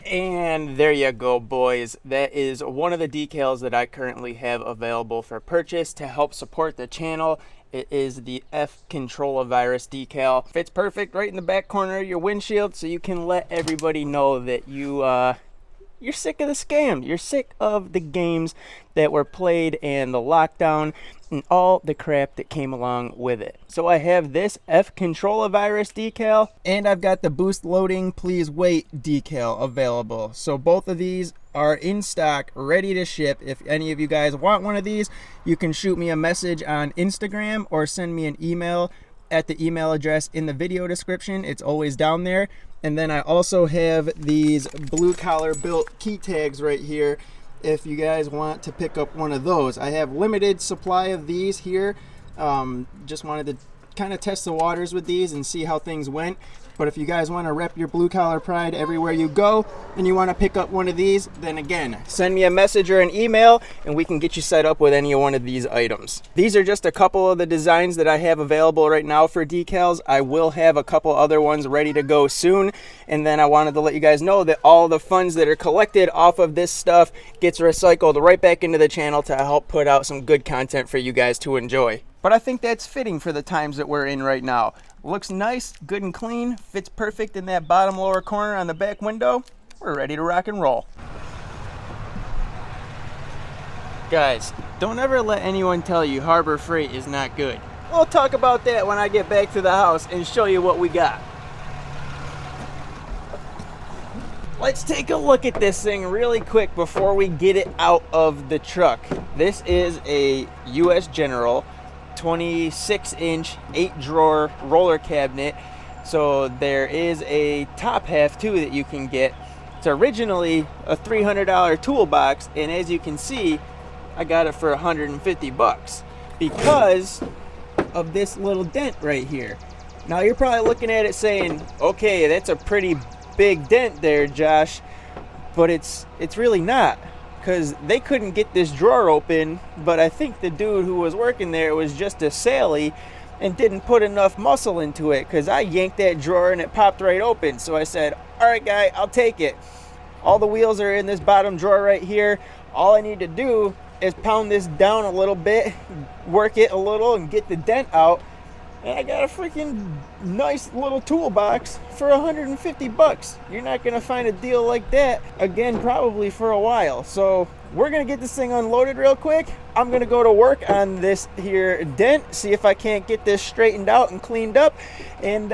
And there you go, boys. That is one of the decals that I currently have available for purchase to help support the channel. It is the F Controlavirus decal. Fits perfect right in the back corner of your windshield, so you can let everybody know that you're sick of the scam. You're sick of the games that were played and the lockdown and all the crap that came along with it. So I have this F Controlavirus decal, and I've got the Boost Loading Please Wait decal available. So both of these are in stock, ready to ship. If any of you guys want one of these, you can shoot me a message on Instagram or send me an email at the email address in the video description. It's always down there. And then I also have these blue collar built key tags right here if you guys want to pick up one of those. I have limited supply of these here. Just wanted to kind of test the waters with these and see how things went. But if you guys want to rep your blue collar pride everywhere you go and you want to pick up one of these, then again, send me a message or an email and we can get you set up with any one of these items. These are just a couple of the designs that I have available right now for decals. I will have a couple other ones ready to go soon. And then I wanted to let you guys know that all the funds that are collected off of this stuff gets recycled right back into the channel to help put out some good content for you guys to enjoy. But I think that's fitting for the times that we're in right now. Looks nice, good and clean, fits perfect in that bottom lower corner on the back window. We're ready to rock and roll. Guys, don't ever let anyone tell you Harbor Freight is not good. We'll talk about that when I get back to the house and show you what we got. Let's take a look at this thing really quick before we get it out of the truck. This is a US General 26-inch 8-drawer roller cabinet. So there is a top half too that you can get. It's originally a $300 toolbox, and as you can see, I got it for 150 bucks because of this little dent right here. Now you're probably looking at it saying, okay, that's a pretty big dent there, Josh, but it's really not, because they couldn't get this drawer open, but I think the dude who was working there was just a Sally and didn't put enough muscle into it, because I yanked that drawer and it popped right open. So I said, all right, guy, I'll take it. All the wheels are in this bottom drawer right here. All I need to do is pound this down a little bit, work it a little, and get the dent out. And I got a freaking nice little toolbox for 150 bucks. You're not gonna find a deal like that again probably for a while. So we're gonna get this thing unloaded real quick. I'm gonna go to work on this here dent, see if I can't get this straightened out and cleaned up, and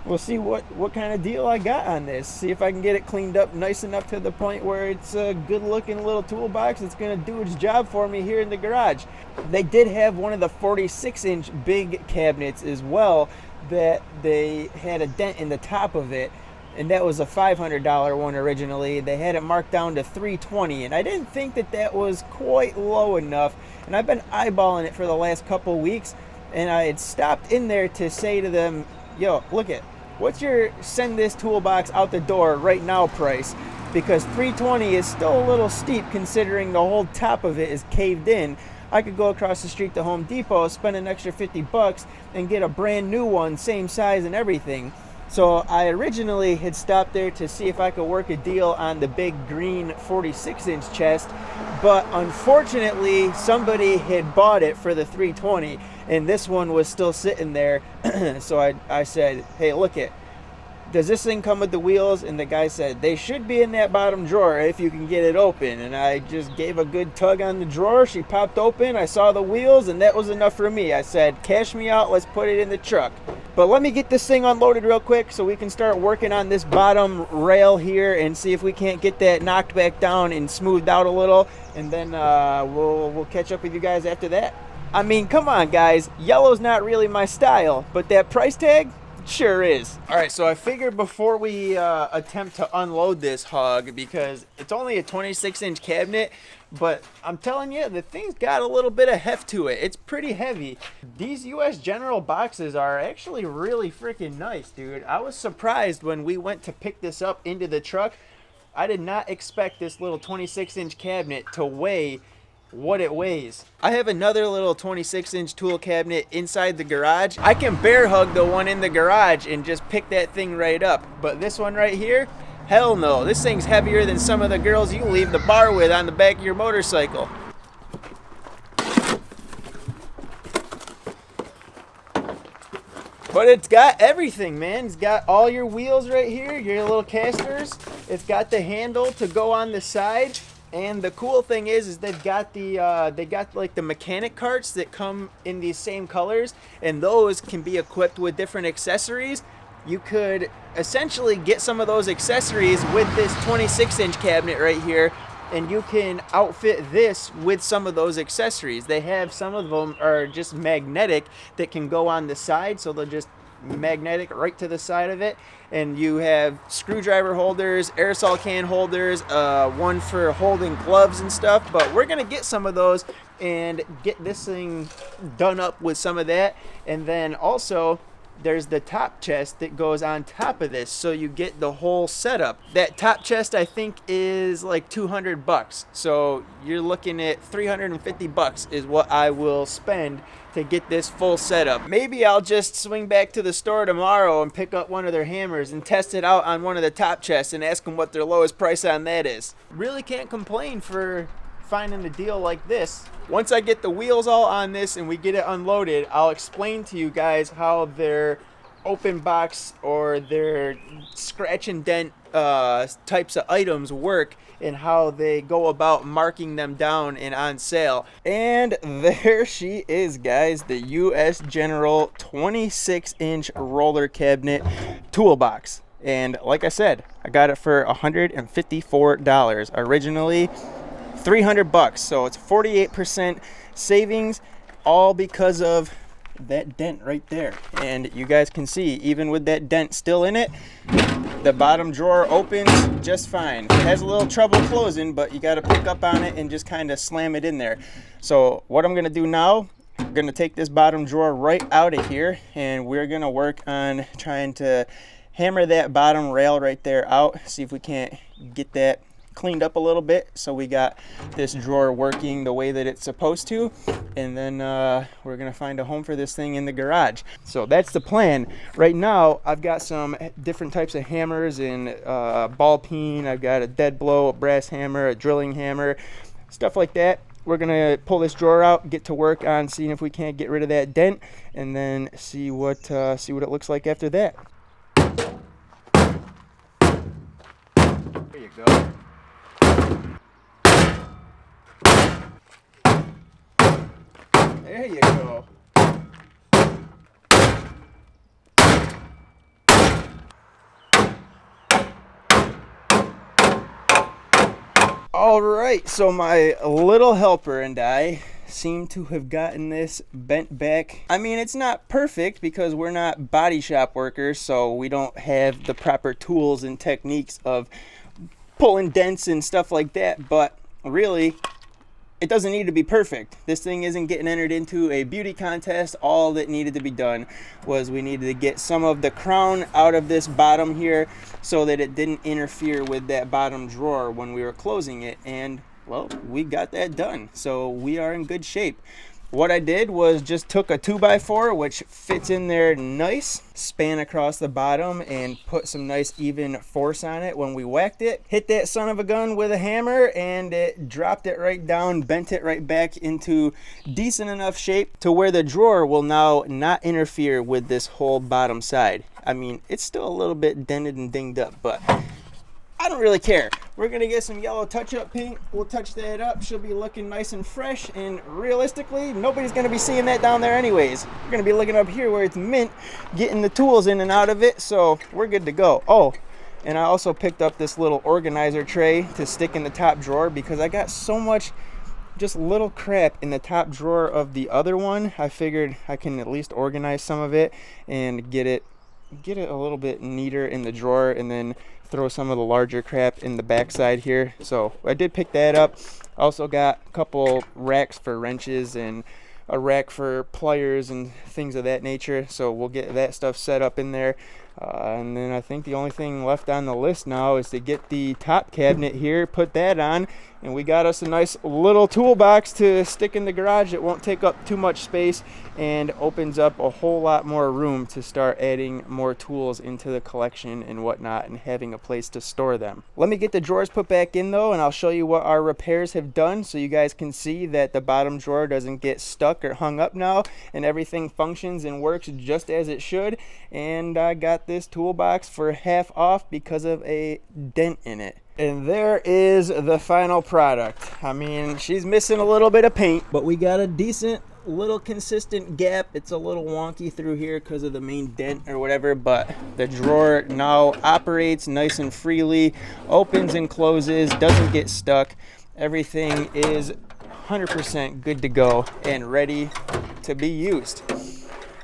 we'll see what kind of deal I got on this. See if I can get it cleaned up nice enough to the point where it's a good looking little toolbox that's gonna do its job for me here in the garage. They did have one of the 46-inch big cabinets as well that they had a dent in the top of it, and that was a $500 one originally. They had it marked down to $320, and I didn't think that was quite low enough, and I've been eyeballing it for the last couple weeks, and I had stopped in there to say to them, yo, look at, what's your send this toolbox out the door right now price? Because $320 is still a little steep considering the whole top of it is caved in. I could go across the street to Home Depot, spend an extra 50 bucks and get a brand new one, same size and everything. So I originally had stopped there to see if I could work a deal on the big green 46-inch chest, but unfortunately somebody had bought it for the $320 and this one was still sitting there. So I said, hey, look it, does this thing come with the wheels? And the guy said, they should be in that bottom drawer if you can get it open. And I just gave a good tug on the drawer. She popped open. I saw the wheels, and that was enough for me. I said, cash me out. Let's put it in the truck. But let me get this thing unloaded real quick so we can start working on this bottom rail here and see if we can't get that knocked back down and smoothed out a little. And then we'll catch up with you guys after that. I mean, come on, guys. Yellow's not really my style, but that price tag sure is. All right, so I figured before we attempt to unload this hog, because it's only a 26-inch cabinet, but I'm telling you, the thing's got a little bit of heft to it. It's pretty heavy. These US General boxes are actually really freaking nice, dude. I was surprised when we went to pick this up into the truck. I did not expect this little 26-inch cabinet to weigh what it weighs. I have another little 26-inch tool cabinet inside the garage. I can bear hug the one in the garage and just pick that thing right up, but this one right here, Hell no, this thing's heavier than some of the girls you leave the bar with on the back of your motorcycle. But it's got everything, man. It's got all your wheels right here, your little casters. It's got the handle to go on the side. And the cool thing is they've got like the mechanic carts that come in these same colors, and those can be equipped with different accessories. You could essentially get some of those accessories with this 26-inch cabinet right here, and you can outfit this with some of those accessories. They have some of them are just magnetic that can go on the side, so they'll just magnetic right to the side of it. And you have screwdriver holders, aerosol can holders, one for holding gloves and stuff. But we're gonna get some of those and get this thing done up with some of that. And then also there's the top chest that goes on top of this, so you get the whole setup. That top chest I think is like $200, so you're looking at $350 is what I will spend to get this full setup. Maybe I'll just swing back to the store tomorrow and pick up one of their hammers and test it out on one of the top chests and ask them what their lowest price on that is. Really can't complain for finding a deal like this. Once I get the wheels all on this and we get it unloaded, I'll explain to you guys how their open box or their scratch and dent types of items work and how they go about marking them down and on sale. And there she is, guys, the US General 26-inch roller cabinet toolbox. And like I said, I got it for $154. Originally $300, so it's 48% savings, all because of that dent right there. And you guys can see, even with that dent still in it, the bottom drawer opens just fine. It has a little trouble closing, but you got to pick up on it and just kind of slam it in there. So what I'm going to do now, I'm going to take this bottom drawer right out of here, and we're going to work on trying to hammer that bottom rail right there out, see if we can't get that cleaned up a little bit so we got this drawer working the way that it's supposed to. And then we're gonna find a home for this thing in the garage. So that's the plan. Right now I've got some different types of hammers and ball peen. I've got a dead blow, a brass hammer, a drilling hammer, stuff like that. We're gonna pull this drawer out, get to work on seeing if we can't get rid of that dent, and then see what it looks like after that. There you go. There you go. All right, so my little helper and I seem to have gotten this bent back. I mean, it's not perfect because we're not body shop workers, so we don't have the proper tools and techniques of pulling dents and stuff like that, but really, it doesn't need to be perfect. This thing isn't getting entered into a beauty contest. All that needed to be done was we needed to get some of the crown out of this bottom here so that it didn't interfere with that bottom drawer when we were closing it. And well, we got that done. So we are in good shape. What I did was just took a 2x4, which fits in there nice, span across the bottom, and put some nice even force on it. When we whacked it, hit that son of a gun with a hammer, and it dropped it right down, bent it right back into decent enough shape to where the drawer will now not interfere with this whole bottom side. I mean, it's still a little bit dented and dinged up, but I don't really care. We're gonna get some yellow touch-up paint. We'll touch that up. She'll be looking nice and fresh, and realistically, nobody's gonna be seeing that down there anyways. We're gonna be looking up here where it's mint, getting the tools in and out of it, so we're good to go. Oh, and I also picked up this little organizer tray to stick in the top drawer because I got so much just little crap in the top drawer of the other one. I figured I can at least organize some of it and get it a little bit neater in the drawer, and then throw some of the larger crap in the back side here. So I did pick that up. Also got a couple racks for wrenches and a rack for pliers and things of that nature, so we'll get that stuff set up in there. And then I think the only thing left on the list now is to get the top cabinet here, put that on, and we got us a nice little toolbox to stick in the garage that won't take up too much space and opens up a whole lot more room to start adding more tools into the collection and whatnot and having a place to store them. Let me get the drawers put back in though, and I'll show you what our repairs have done so you guys can see that the bottom drawer doesn't get stuck or hung up now and everything functions and works just as it should. And I got this toolbox for half off because of a dent in it. And there is the final product. I mean, she's missing a little bit of paint, but we got a decent little consistent gap. It's a little wonky through here because of the main dent or whatever, but the drawer now operates nice and freely, opens and closes, doesn't get stuck. Everything is 100% good to go and ready to be used.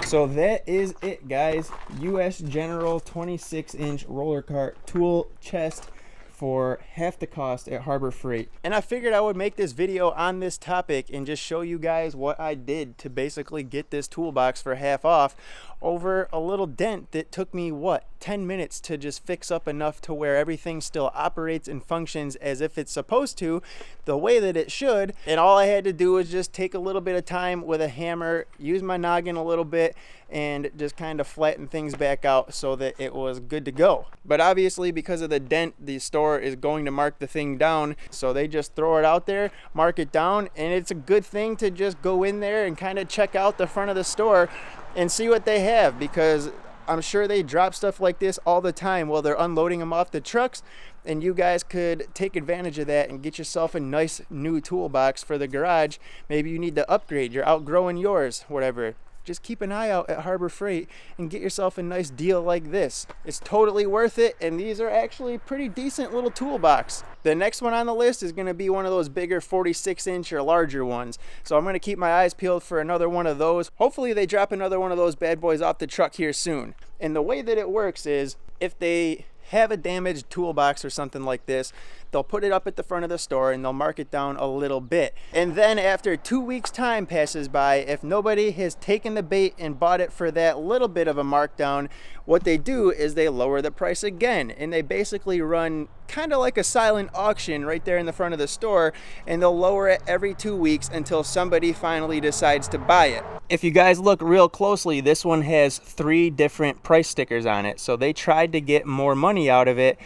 So that is it, guys. US General 26-inch roller cart tool chest for half the cost at Harbor Freight. And I figured I would make this video on this topic and just show you guys what I did to basically get this toolbox for half off over a little dent that took me, what, 10 minutes to just fix up enough to where everything still operates and functions as if it's supposed to, the way that it should. And all I had to do was just take a little bit of time with a hammer, use my noggin a little bit, and just kind of flatten things back out so that it was good to go. But obviously because of the dent, the store is going to mark the thing down, so they just throw it out there, mark it down, and it's a good thing to just go in there and kind of check out the front of the store and see what they have, because I'm sure they drop stuff like this all the time while they're unloading them off the trucks, and you guys could take advantage of that and get yourself a nice new toolbox for the garage. Maybe you need to upgrade, you're outgrowing yours, whatever. Just keep an eye out at Harbor Freight and get yourself a nice deal like this. It's totally worth it, and these are actually pretty decent little toolbox. The next one on the list is going to be one of those bigger 46-inch or larger ones. So I'm going to keep my eyes peeled for another one of those. Hopefully they drop another one of those bad boys off the truck here soon. And the way that it works is if they have a damaged toolbox or something like this, they'll put it up at the front of the store and they'll mark it down a little bit. And then after 2 weeks time passes by, if nobody has taken the bait and bought it for that little bit of a markdown, what they do is they lower the price again, and they basically run kind of like a silent auction right there in the front of the store, and they'll lower it every 2 weeks until somebody finally decides to buy it. If you guys look real closely, this one has 3 different price stickers on it, so they tried to get more money out of it,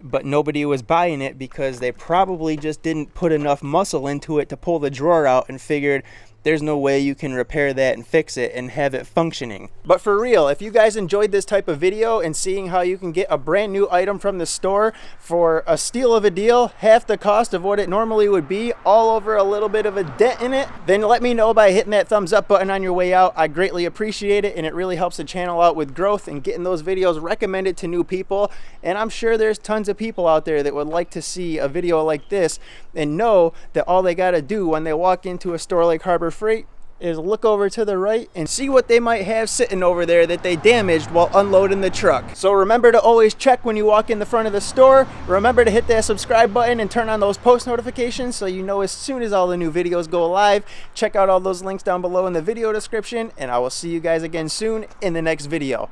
but nobody was buying it because they probably just didn't put enough muscle into it to pull the drawer out and figured there's no way you can repair that and fix it and have it functioning. But for real, if you guys enjoyed this type of video and seeing how you can get a brand new item from the store for a steal of a deal, half the cost of what it normally would be, all over a little bit of a dent in it, then let me know by hitting that thumbs up button on your way out. I greatly appreciate it, and it really helps the channel out with growth and getting those videos recommended to new people. And I'm sure there's tons of people out there that would like to see a video like this and know that all they got to do when they walk into a store like Harbor Freight is look over to the right and see what they might have sitting over there that they damaged while unloading the truck. So remember to always check when you walk in the front of the store. Remember to hit that subscribe button and turn on those post notifications so you know as soon as all the new videos go live. Check out all those links down below in the video description, and I will see you guys again soon in the next video.